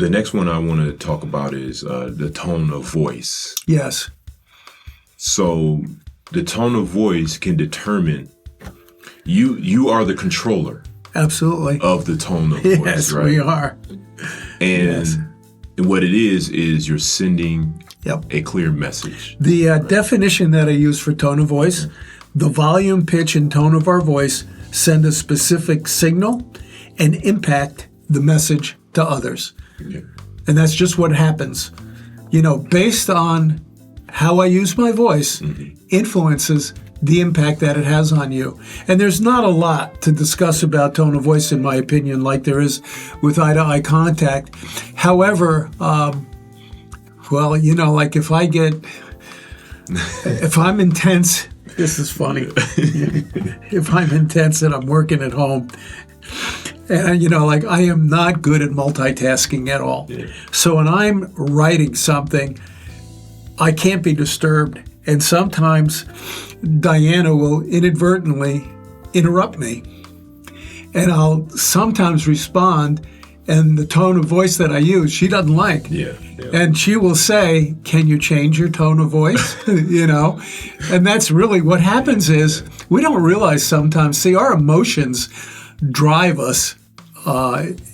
The next one I want to talk about is the tone of voice. Yes. So the tone of voice can determine, you are the controller. Absolutely. Of the tone of voice, yes, right? we are. And what it is you're sending Yep. a clear message. The definition that I use for tone of voice, the volume, pitch, and tone of our voice send a specific signal and impact the message to others. Yeah. And that's just what happens. Based on how I use my voice influences the impact that it has on you. And there's not a lot to discuss about tone of voice, in my opinion, like there is with eye-to-eye contact. However, like if I'm intense, this is funny. If I'm intense and I'm working at home, and I am not good at multitasking at all. Yeah. So when I'm writing something, I can't be disturbed. And sometimes Diana will inadvertently interrupt me. And I'll sometimes respond, and the tone of voice that I use, she doesn't like. Yeah. And she will say, "Can you change your tone of voice?" And that's really what happens is we don't realize sometimes, see, our emotions drive us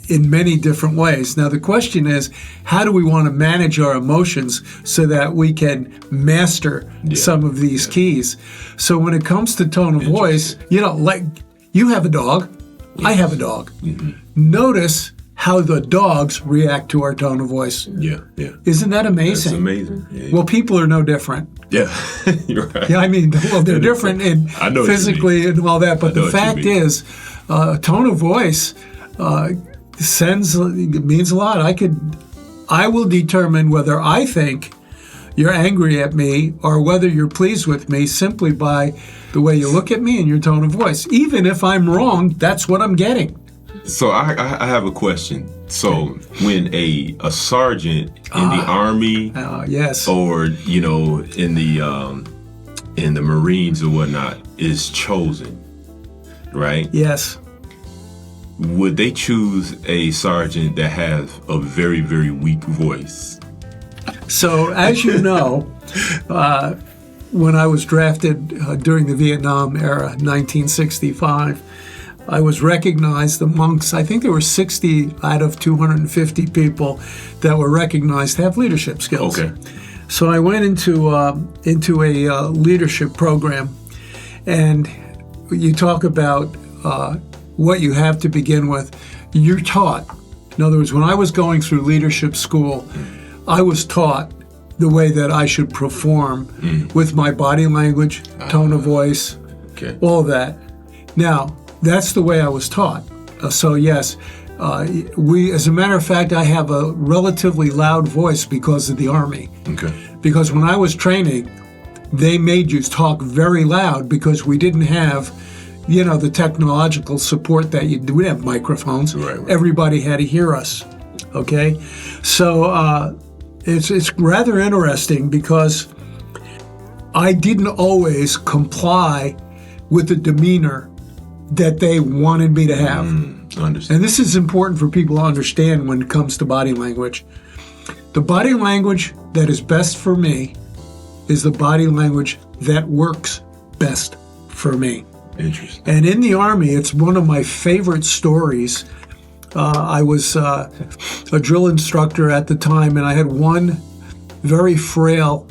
in many different ways. Now, the question is, how do we want to manage our emotions so that we can master some of these keys? So when it comes to tone of voice, like you have a dog, I have a dog. Mm-hmm. Notice how the dogs react to our tone of voice. Yeah. Isn't that amazing? That's amazing. Yeah. Well, people are no different. Yeah, you're right. Yeah, they're different in physically and all that, but the fact is, tone of voice means a lot. I will determine whether I think you're angry at me or whether you're pleased with me simply by the way you look at me and your tone of voice. Even if I'm wrong, that's what I'm getting. So I have a question. So when a sergeant in the Army, yes, or in the Marines or whatnot is chosen, right? Yes. Would they choose a sergeant that has a very, very weak voice? So as you know, when I was drafted during the Vietnam era, 1965. I was recognized amongst, I think there were 60 out of 250 people that were recognized to have leadership skills. Okay. So I went into a leadership program, and you talk about what you have to begin with. You're taught. In other words, when I was going through leadership school, I was taught the way that I should perform with my body language, tone of voice, all that. Now, that's the way I was taught. So yes, as a matter of fact, I have a relatively loud voice because of the Army. Okay. Because when I was training, they made you talk very loud because we didn't have, the technological support that you do. We didn't have microphones. Right. Everybody had to hear us. Okay. So it's rather interesting because I didn't always comply with the demeanor that they wanted me to have. Understand. And this is important for people to understand when it comes to body language. The body language that is best for me is the body language that works best for me. Interesting. And in the Army, it's one of my favorite stories. I was a drill instructor at the time, and I had one very frail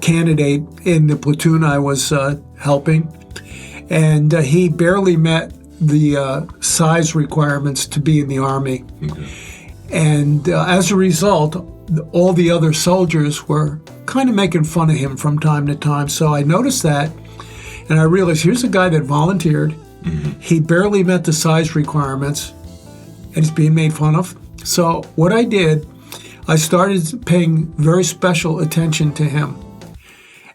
candidate in the platoon I was helping. And he barely met the size requirements to be in the Army. Okay. And as a result, all the other soldiers were kind of making fun of him from time to time. So I noticed that, and I realized here's a guy that volunteered. Mm-hmm. He barely met the size requirements, and he's being made fun of. So what I did, I started paying very special attention to him.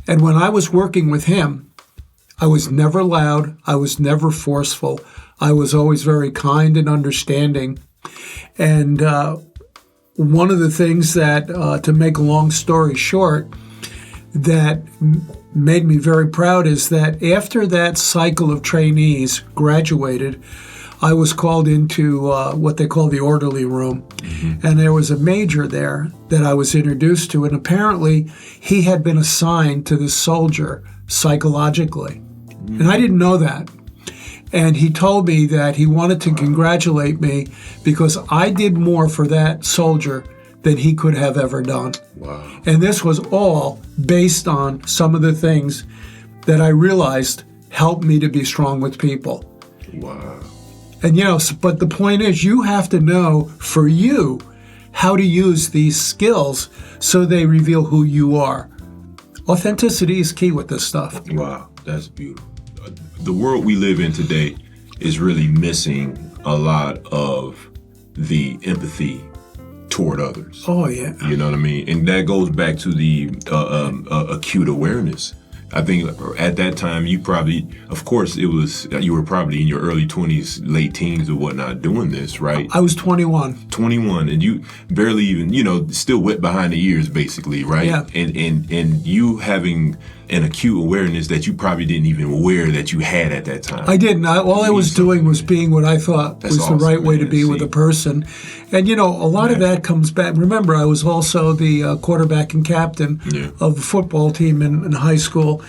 And when I was working with him, I was never loud. I was never forceful. I was always very kind and understanding. And one of the things that, to make a long story short, that made me very proud is that after that cycle of trainees graduated, I was called into what they call the orderly room. And there was a major there that I was introduced to. And apparently he had been assigned to this soldier psychologically. And I didn't know that. And he told me that he wanted to congratulate me because I did more for that soldier than he could have ever done. Wow. And this was all based on some of the things that I realized helped me to be strong with people. Wow. And, but the point is, you have to know for you how to use these skills so they reveal who you are. Authenticity is key with this stuff. Wow, that's beautiful. The world we live in today is really missing a lot of the empathy toward others. Oh, yeah. You know what I mean? And that goes back to the acute awareness. I think at that time, you were probably in your early 20s, late teens or whatnot doing this, right? I was 21. 21, and you barely even, still wet behind the ears, basically, right? Yeah. And you having an acute awareness that you probably didn't even aware that you had at that time. I didn't. All I was doing was being what I thought was awesome, the right way to man. be with a person. And, a lot of that comes back. Remember, I was also the quarterback and captain of the football team in high school.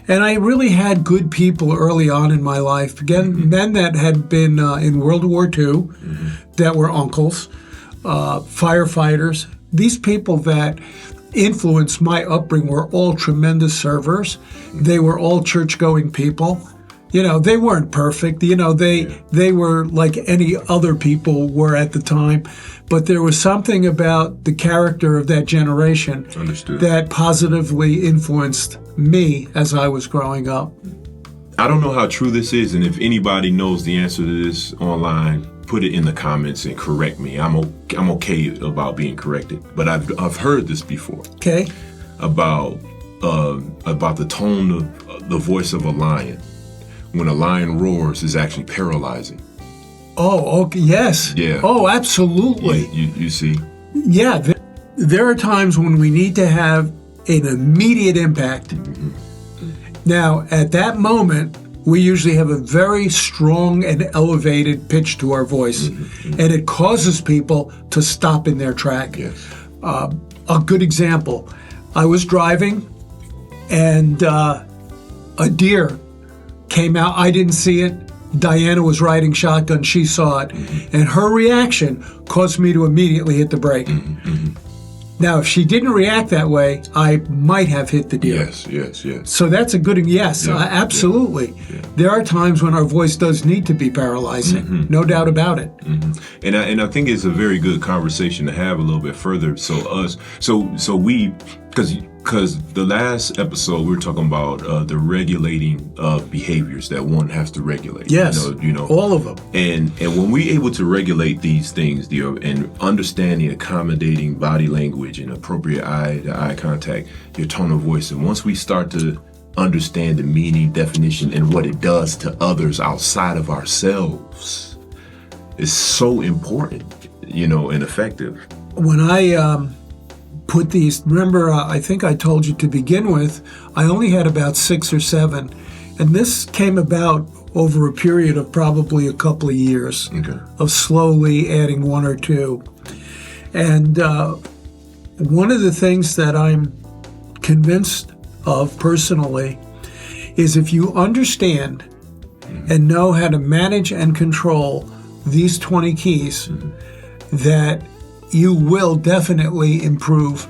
And I really had good people early on in my life. Again, men that had been in World War II, that were uncles, firefighters. These people that influenced my upbringing were all tremendous servers. They were all church-going people. They weren't perfect. They were like any other people were at the time. But there was something about the character of that generation that positively influenced me as I was growing up. I don't know how true this is, and if anybody knows the answer to this online, put it in the comments and correct me. I'm okay about being corrected, but I've heard this before. Okay. About the tone of the voice of a lion. When a lion roars, is actually paralyzing. Oh, okay. Yes. Yeah. Oh, absolutely. You see. Yeah. There are times when we need to have an immediate impact. Now, at that moment, we usually have a very strong and elevated pitch to our voice, and it causes people to stop in their track. Yes. A good example, I was driving, and a deer came out. I didn't see it. Diana was riding shotgun. She saw it, and her reaction caused me to immediately hit the brake. Now, if she didn't react that way, I might have hit the deer. Yes. So that's a good, absolutely. Yeah. There are times when our voice does need to be paralyzing, no doubt about it. And I think it's a very good conversation to have a little bit further. Because the last episode we were talking about the regulating of behaviors that one has to regulate. Yes, all of them. And when we're able to regulate these things, and understanding, accommodating body language and appropriate eye-to-eye contact, your tone of voice, and once we start to understand the meaning, definition, and what it does to others outside of ourselves, is so important, and effective. When I put these, remember, I think I told you to begin with, I only had about 6 or 7. And this came about over a period of probably a couple of years of slowly adding 1 or 2. And one of the things that I'm convinced of personally is if you understand and know how to manage and control these 20 keys, that you will definitely improve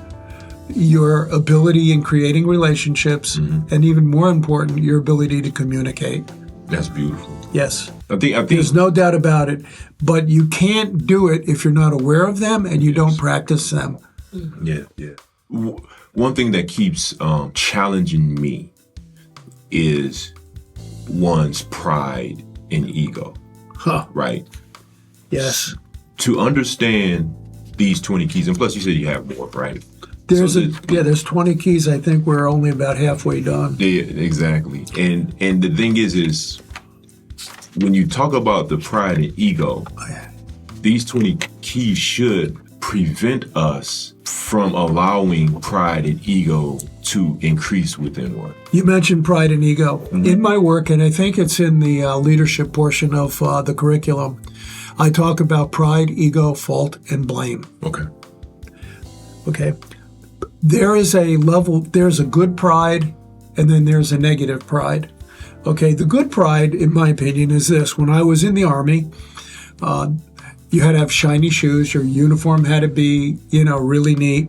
your ability in creating relationships, and even more important, your ability to communicate. That's beautiful. Yes. I think there's no doubt about it, but you can't do it if you're not aware of them and you don't practice them. Yeah. One thing that keeps challenging me is one's pride and ego. Right? Yes. To understand these 20 keys, and plus you said you have more, right? There's 20 keys. I think we're only about halfway done. Yeah, exactly. And the thing is when you talk about the pride and ego, these 20 keys should prevent us from allowing pride and ego to increase within one? You mentioned pride and ego. Mm-hmm. In my work, and I think it's in the leadership portion of the curriculum, I talk about pride, ego, fault, and blame. Okay. There is a level, there's a good pride, and then there's a negative pride. Okay, the good pride, in my opinion, is this. When I was in the Army, you had to have shiny shoes. Your uniform had to be, really neat.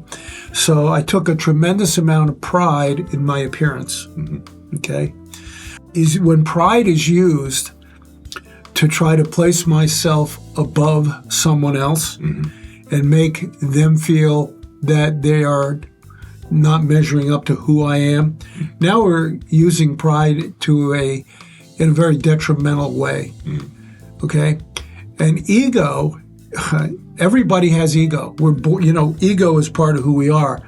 So I took a tremendous amount of pride in my appearance. Mm-hmm. Okay? When pride is used to try to place myself above someone else mm-hmm. and make them feel that they are not measuring up to who I am, now we're using pride in a very detrimental way. Mm-hmm. Okay? And ego, everybody has ego. Ego is part of who we are.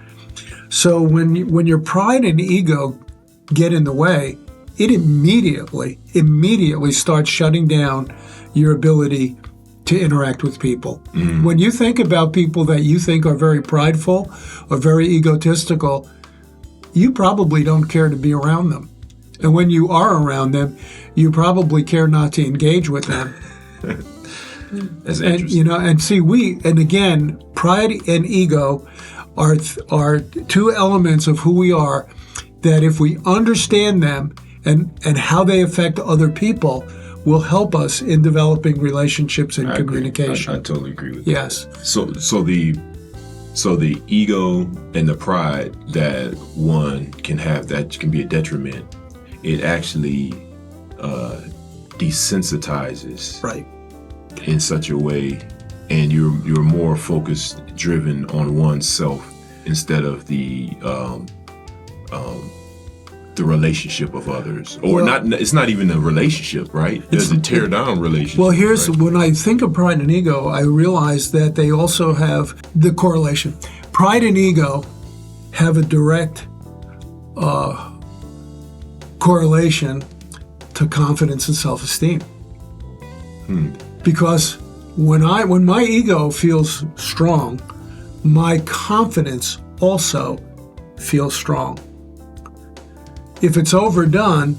So when your pride and ego get in the way, it immediately starts shutting down your ability to interact with people. Mm. When you think about people that you think are very prideful or very egotistical, you probably don't care to be around them. And when you are around them, you probably care not to engage with them. That's interesting. And again, pride and ego are two elements of who we are that if we understand them and how they affect other people will help us in developing relationships and communication. I totally agree with yes. that. So the ego and the pride that one can have that can be a detriment, it actually desensitizes. Right. In such a way, and you're more focused, driven on oneself instead of the relationship of others, or not. It's not even a relationship, right? There's a tear down relationship. Well, here's right? When I think of pride and ego, I realize that they also have the correlation. Pride and ego have a direct correlation to confidence and self-esteem. Because when my ego feels strong, my confidence also feels strong. If it's overdone,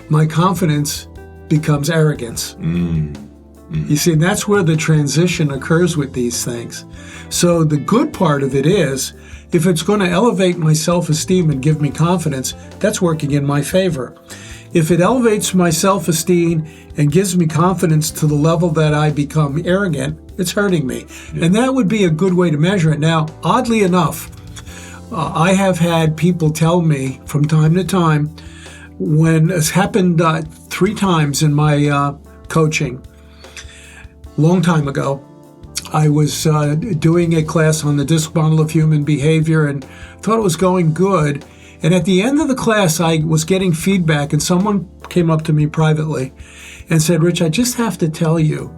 my confidence becomes arrogance. You see, and that's where the transition occurs with these things. So the good part of it is, if it's going to elevate my self-esteem and give me confidence, that's working in my favor. If it elevates my self-esteem and gives me confidence to the level that I become arrogant, it's hurting me. Yeah. And that would be a good way to measure it. Now, oddly enough, I have had people tell me from time to time, when it's happened 3 times in my coaching, long time ago, I was doing a class on the disc model of human behavior and thought it was going good. And at the end of the class, I was getting feedback, and someone came up to me privately and said, "Rich, I just have to tell you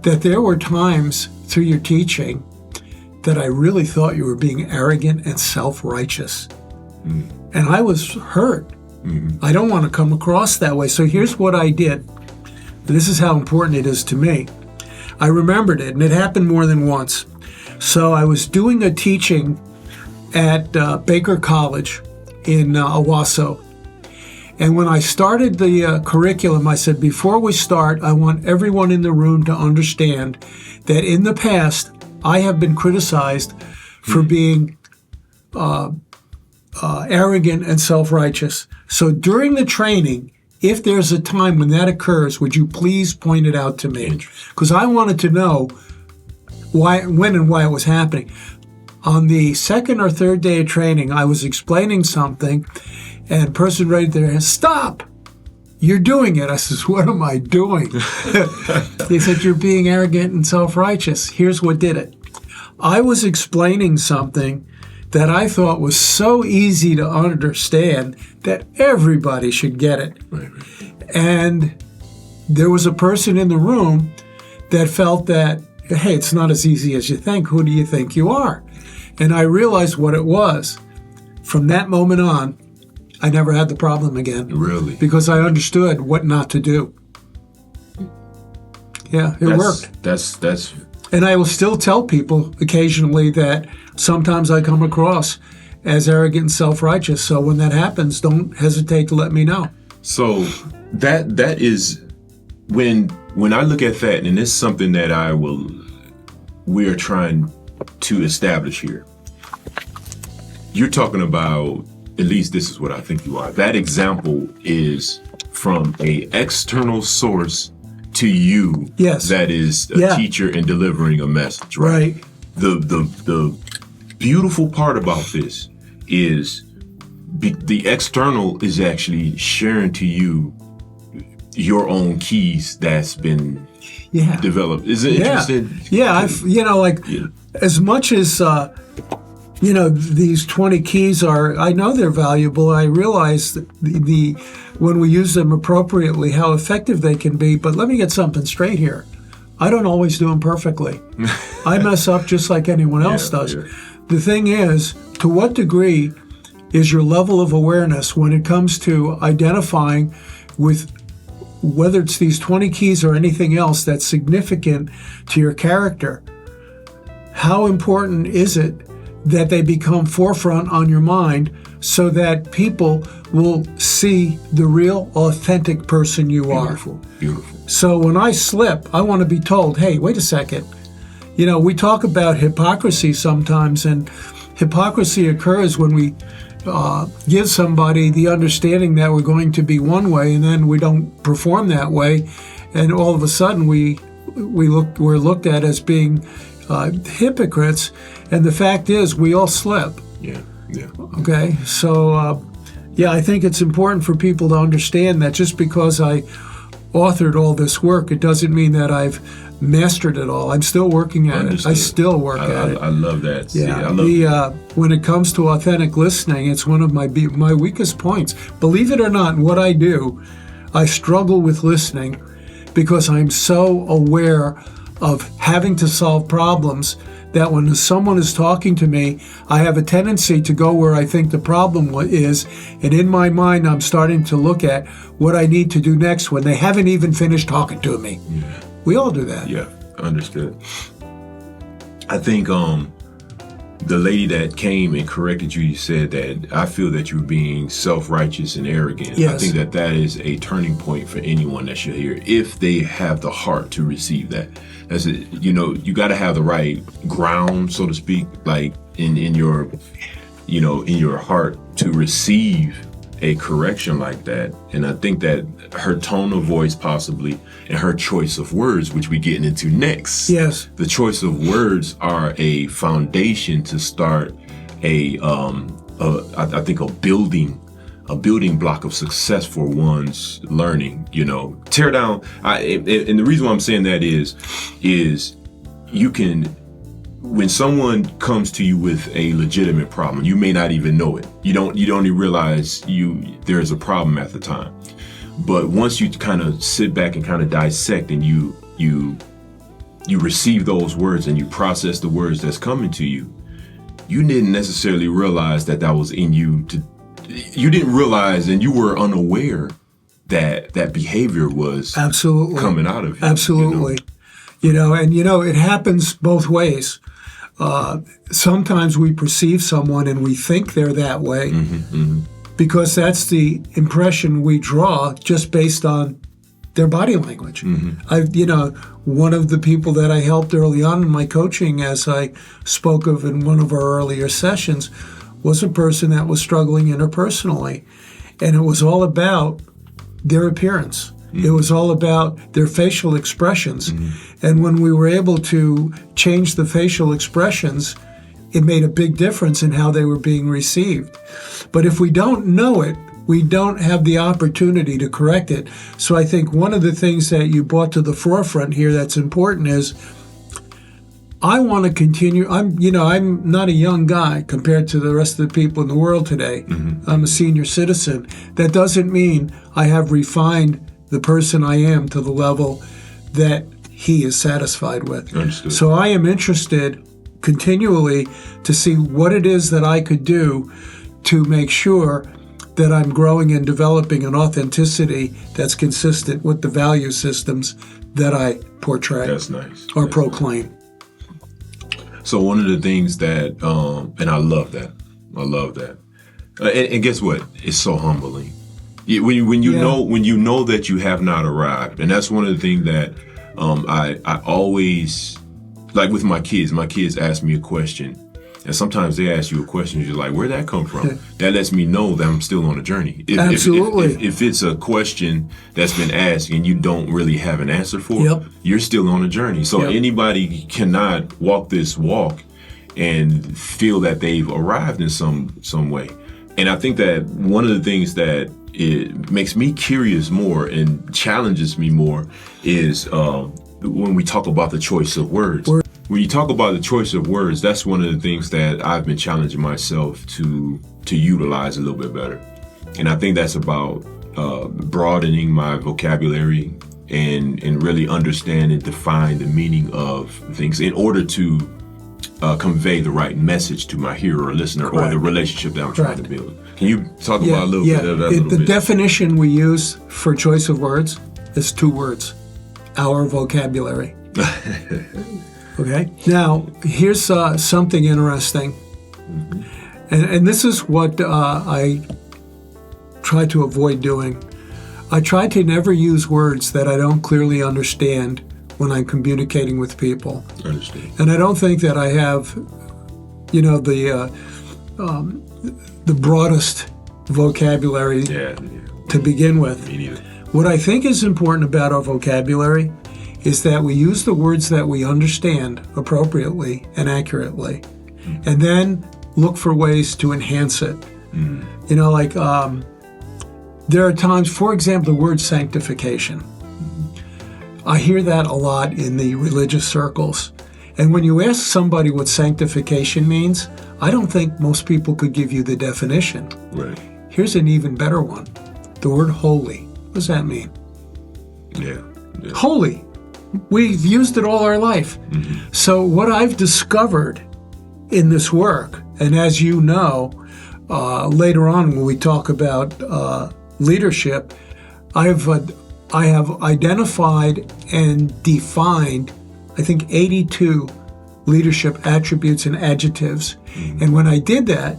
that there were times through your teaching that I really thought you were being arrogant and self-righteous." And I was hurt. I don't want to come across that way. So here's what I did. This is how important it is to me. I remembered it, and it happened more than once. So I was doing a teaching at Baker College in Owasso. And when I started the curriculum, I said, before we start, I want everyone in the room to understand that in the past, I have been criticized for being arrogant and self-righteous. So during the training, if there's a time when that occurs, would you please point it out to me? Because I wanted to know when and why it was happening. On the second or third day of training, I was explaining something, and a person raised their hand, "Stop! You're doing it." I says, "What am I doing?" They said, "You're being arrogant and self-righteous." Here's what did it. I was explaining something that I thought was so easy to understand that everybody should get it. Right. And there was a person in the room that felt that, hey, it's not as easy as you think. Who do you think you are? And I realized what it was. From that moment on, I never had the problem again. Really? Because I understood what not to do. Yeah, it worked. That's. And I will still tell people occasionally that sometimes I come across as arrogant and self-righteous. So when that happens, don't hesitate to let me know. So that is when I look at that, and it's something that we're trying to establish here. You're talking about, at least this is what I think you are. That example is from a external source to you. Yes. That is a teacher and delivering a message, right? Right. The beautiful part about this is the external is actually sharing to you your own keys that's been developed. Is it interesting? Yeah, as much as these 20 keys are, I know they're valuable. I realize that when we use them appropriately, how effective they can be. But let me get something straight here. I don't always do them perfectly. I mess up just like anyone else does. Yeah. The thing is, to what degree is your level of awareness when it comes to identifying with whether it's these 20 keys or anything else that's significant to your character? How important is it that they become forefront on your mind so that people will see the real, authentic person you are? Beautiful. So when I slip, I want to be told, hey, wait a second. We talk about hypocrisy sometimes, and hypocrisy occurs when we give somebody the understanding that we're going to be one way, and then we don't perform that way, and all of a sudden we're looked at as being hypocrites. And the fact is, we all slip. Yeah. Okay, so I think it's important for people to understand that just because I authored all this work, it doesn't mean that I've mastered it all. I'm still working at it. I still work at it. I love that. Yeah. When it comes to authentic listening, it's one of my weakest points. Believe it or not, in what I do, I struggle with listening because I'm so aware of having to solve problems that when someone is talking to me, I have a tendency to go where I think the problem is, and in my mind, I'm starting to look at what I need to do next when they haven't even finished talking to me. Yeah. We all do that. Yeah, understood. I think the lady that came and corrected you said that I feel that you're being self-righteous and arrogant. Yes. I think that is a turning point for anyone that should hear, if they have the heart to receive that. That's it. You got to have the right ground, so to speak, like in your heart to receive a correction like that. And I think that her tone of voice possibly, and her choice of words, which we get into next. Yes. The choice of words are a foundation to start I think a building block of success for one's learning. Tear down. And the reason why I'm saying that is you can, when someone comes to you with a legitimate problem, you may not even know it. You don't even realize there's a problem at the time. But once you kind of sit back and kind of dissect, and you receive those words and you process the words that's coming to you, you didn't necessarily realize that was in you. You didn't realize, and you were unaware that behavior was absolutely coming out of you. Absolutely. It happens both ways. Sometimes we perceive someone and we think they're that way because that's the impression we draw just based on their body language. One of the people that I helped early on in my coaching, as I spoke of in one of our earlier sessions, was a person that was struggling interpersonally. And it was all about their appearance. It was all about their facial expressions. And when we were able to change the facial expressions, it made a big difference in how they were being received. But if we don't know it, we don't have the opportunity to correct it. So I think one of the things that you brought to the forefront here that's important is I want to continue. I'm not a young guy compared to the rest of the people in the world today. I'm a senior citizen. That doesn't mean I have refined the person I am to the level that he is satisfied with. Understood. So I am interested continually to see what it is that I could do to make sure that I'm growing and developing an authenticity that's consistent with the value systems that I portray. That's nice. Or proclaim. So one of the things that, and I love that. And guess what? It's so humbling. When you know that you have not arrived, and that's one of the things that I always, like with my kids. My kids ask me a question, and sometimes they ask you a question, you're like, where'd that come from? That lets me know that I'm still on a journey. Absolutely. If it's a question that's been asked and you don't really have an answer for, you're still on a journey. So anybody cannot walk this walk and feel that they've arrived in some way. And I think that one of the things that it makes me curious more and challenges me more is when we talk about the choice of words. When you talk about the choice of words, that's one of the things that I've been challenging myself to utilize a little bit better. And I think that's about broadening my vocabulary and really understand and define the meaning of things in order to convey the right message to my hearer or listener or the relationship that I'm trying to build. Can you talk about a little bit of that? The definition we use for choice of words is 2 words: our vocabulary. Okay. Now, here's something interesting, and this is what I try to avoid doing. I try to never use words that I don't clearly understand when I'm communicating with people. Understand. And I don't think that I have, the broadest vocabulary to begin with. Me neither. What I think is important about our vocabulary is that we use the words that we understand appropriately and accurately, and then look for ways to enhance it. There are times, for example, the word sanctification. I hear that a lot in the religious circles. And when you ask somebody what sanctification means, I don't think most people could give you the definition. Right. Here's an even better one. The word holy. What does that mean? Yeah. Holy. We've used it all our life. So what I've discovered in this work, and as you know, later on when we talk about leadership, I have identified and defined, I think, 82 leadership attributes and adjectives. And when I did that,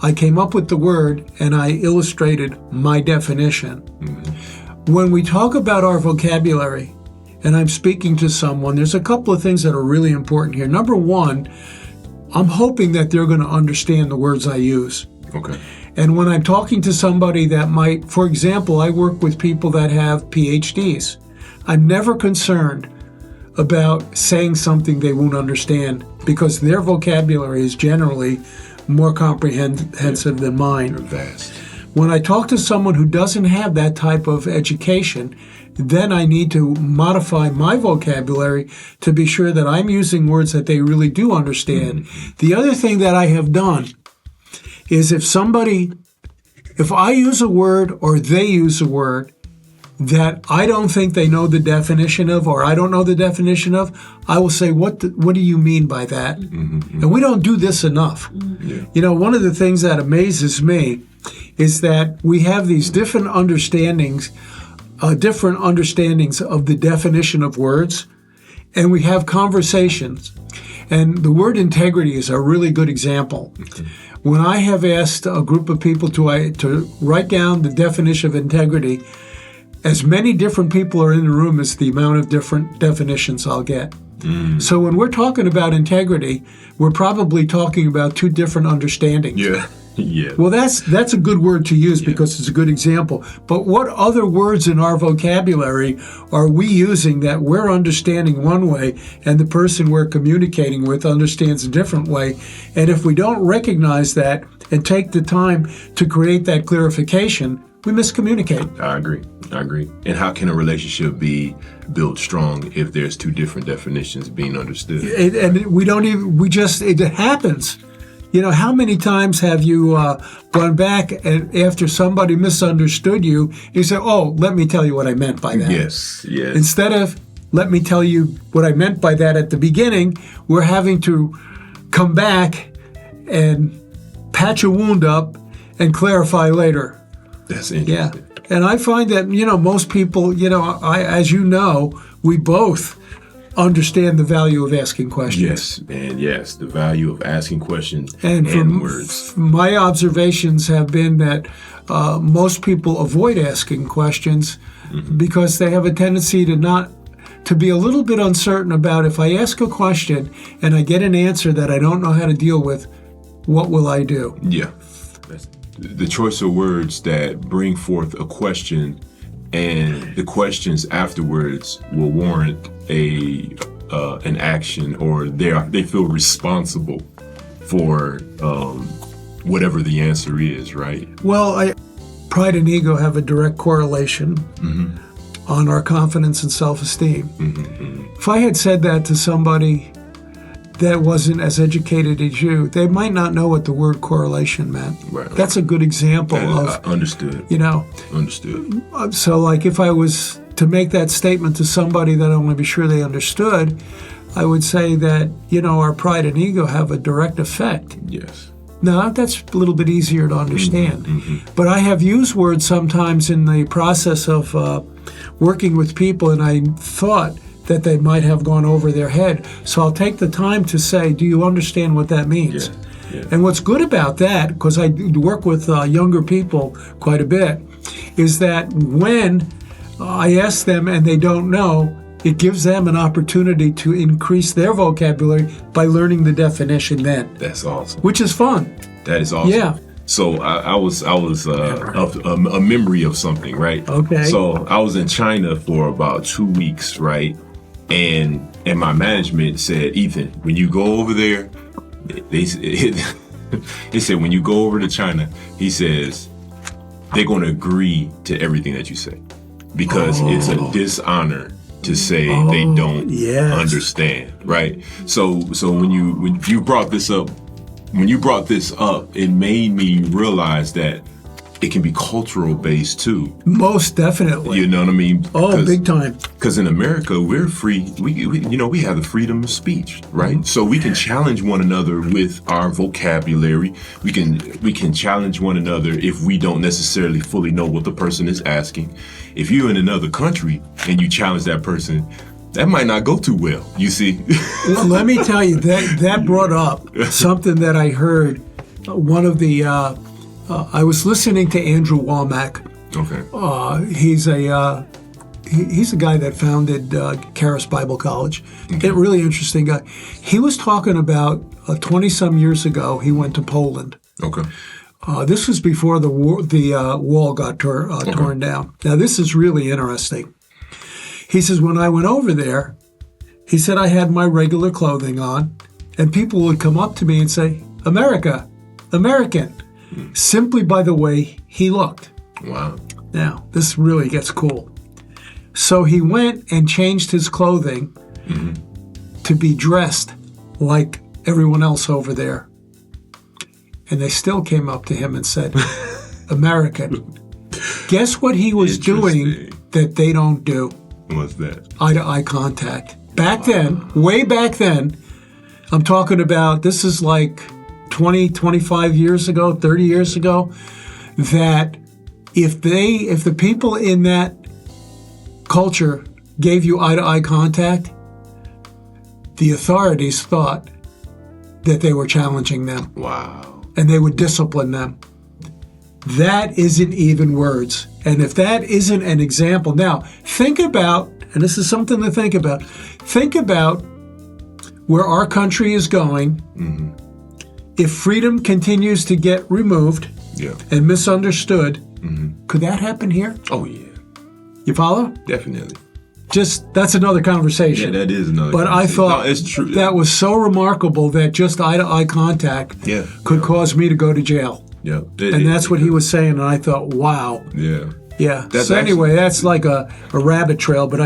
I came up with the word and I illustrated my definition. When we talk about our vocabulary, and I'm speaking to someone, there's a couple of things that are really important here. Number one, I'm hoping that they're going to understand the words I use. Okay. And when I'm talking to somebody that might, for example, I work with people that have PhDs. I'm never concerned about saying something they won't understand because their vocabulary is generally more comprehensive than mine. Vast. When I talk to someone who doesn't have that type of education, then I need to modify my vocabulary to be sure that I'm using words that they really do understand. The other thing that I have done is if I use a word or they use a word that I don't think they know the definition of or I don't know the definition of, I will say, what do you mean by that? And we don't do this enough. One of the things that amazes me is that we have these different understandings of the definition of words, and we have conversations. And the word integrity is a really good example. When I have asked a group of people to write down the definition of integrity, as many different people are in the room as the amount of different definitions I'll get. So when we're talking about integrity, we're probably talking about 2 different understandings. Yeah. Well, that's a good word to use because it's a good example. But what other words in our vocabulary are we using that we're understanding one way and the person we're communicating with understands a different way? And if we don't recognize that and take the time to create that clarification, we miscommunicate. I agree. And how can a relationship be built strong if there's 2 different definitions being understood? It happens. How many times have you gone back and after somebody misunderstood you, you say, oh, let me tell you what I meant by that. Yes. Instead of, let me tell you what I meant by that at the beginning, we're having to come back and patch a wound up and clarify later. That's interesting. And I find that, most people, as you know, we both understand the value of asking questions. Yes, and yes, the value of asking questions And words. my observations have been that most people avoid asking questions because they have a tendency to be a little bit uncertain about, if I ask a question and I get an answer that I don't know how to deal with, what will I do? Yeah. That's the choice of words that bring forth a question, and the questions afterwards will warrant an action, or they feel responsible for whatever the answer is, right? Well, pride and ego have a direct correlation on our confidence and self-esteem. If I had said that to somebody that wasn't as educated as you, they might not know what the word correlation meant. Right. That's a good example of, understood. Understood. So like if I was to make that statement to somebody that I want to be sure they understood, I would say that, our pride and ego have a direct effect. Yes. Now, that's a little bit easier to understand. But I have used words sometimes in the process of working with people, and I thought that they might have gone over their head. So I'll take the time to say, do you understand what that means? Yes. Yes. And what's good about that, because I work with younger people quite a bit, is that when I ask them and they don't know, it gives them an opportunity to increase their vocabulary by learning the definition then. That's awesome. Which is fun. That is awesome. Yeah. So I was a memory of something, right? Okay. So I was in China for about 2 weeks, right? And my management said, Ethan, when you go over there, they said when you go over to China, he says they're going to agree to everything that you say, because it's a dishonor to say they don't understand, right? So when you brought this up, it made me realize that it can be cultural based too. Most definitely. You know what I mean? Oh, big time. Because in America, we're free. We have the freedom of speech, right? So we can challenge one another with our vocabulary. We can challenge one another if we don't necessarily fully know what the person is asking. If you're in another country and you challenge that person, that might not go too well, you see. Well, let me tell you, that brought up something that I heard. One of the, I was listening to Andrew Womack. Okay. He's a guy that founded Charis Bible College. Okay. A really interesting guy. He was talking about 20-some years ago, he went to Poland. Okay. This was before the wall got torn down. Now, this is really interesting. He says, when I went over there, he said I had my regular clothing on, and people would come up to me and say, America, American, simply by the way he looked. Wow. Now, this really gets cool. So he went and changed his clothing to be dressed like everyone else over there. And they still came up to him and said, American. Guess what he was doing that they don't do? What's that? Eye-to-eye contact. Back then, way back then, I'm talking about, this is like 20, 25 years ago, 30 years ago, that if the people in that culture gave you eye-to-eye contact, the authorities thought that they were challenging them. Wow. And they would discipline them. That isn't even words. And if that isn't an example, now think about, and this is something to think about where our country is going. If freedom continues to get removed and misunderstood, could that happen here? Oh, yeah. You follow? Definitely. That's another conversation. Yeah, that is another But I thought it's true. That was so remarkable that just eye-to-eye contact could cause me to go to jail. Yeah. And that's what he was saying, and I thought, wow. Yeah. Yeah. That's so anyway, actually, that's like a rabbit trail, but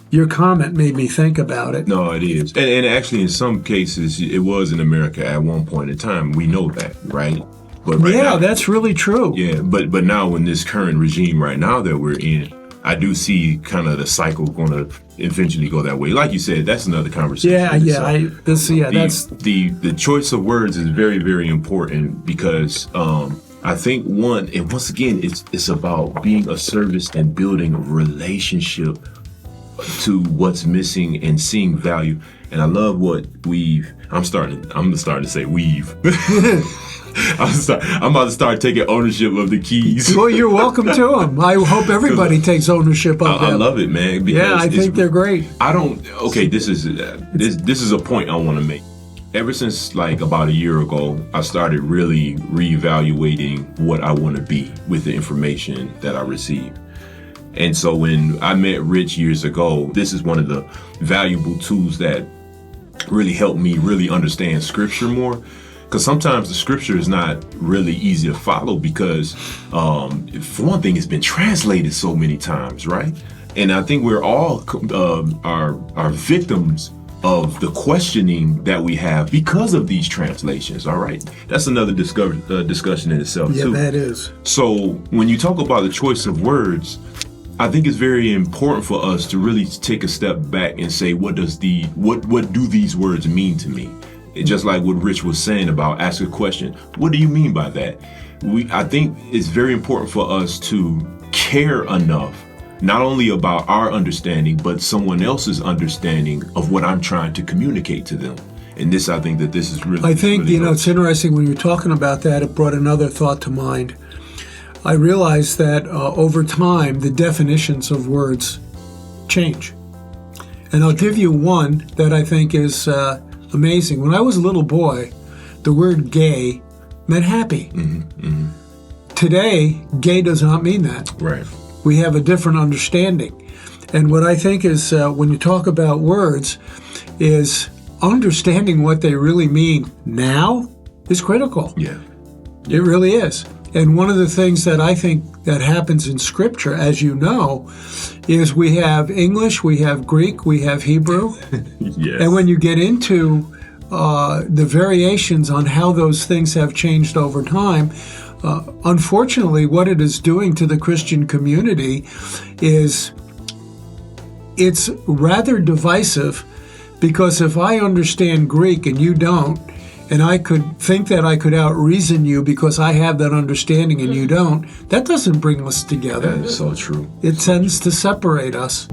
your comment made me think about it. No, it is. And actually, in some cases, it was in America at one point in time. We know that, right? But now, that's really true. Yeah, but now in this current regime right now that we're in, I do see kind of the cycle going to eventually go that way. Like you said, that's another conversation. The choice of words is very, very important because I think once again, it's about being of service and building a relationship to what's missing and seeing value. And I love what I'm starting to say weave. I'm about to start taking ownership of the keys. Well, you're welcome to them. I hope everybody takes ownership of them. I love it, man. Yeah, I think they're great. This is a point I want to make. Ever since like about a year ago, I started really reevaluating what I want to be with the information that I receive. And so when I met Rich years ago, this is one of the valuable tools that really helped me really understand scripture more. Because sometimes the scripture is not really easy to follow because, for one thing, it's been translated so many times, right? And I think we're all are victims of the questioning that we have because of these translations, all right? That's another discussion in itself, too. Yeah, that is. So when you talk about the choice of words, I think it's very important for us to really take a step back and say, what do these words mean to me? Just like what Rich was saying about ask a question. What do you mean by that? I think it's very important for us to care enough, not only about our understanding, but someone else's understanding of what I'm trying to communicate to them. And I think that this is really. I think, really it's interesting when you're talking about that, it brought another thought to mind. I realized that over time, the definitions of words change. And I'll give you one that I think is amazing. When I was a little boy, the word gay meant happy. Mm-hmm, mm-hmm. Today, gay does not mean that. Right. We have a different understanding. And what I think is when you talk about words is understanding what they really mean now is critical. Yeah. It really is. And one of the things that I think that happens in Scripture, as you know, is we have English, we have Greek, we have Hebrew. Yes. And when you get into the variations on how those things have changed over time, unfortunately, what it is doing to the Christian community is it's rather divisive, because if I understand Greek and you don't, and I could think that I could out-reason you because I have that understanding and you don't, that doesn't bring us together. That is so true. It tends to separate us.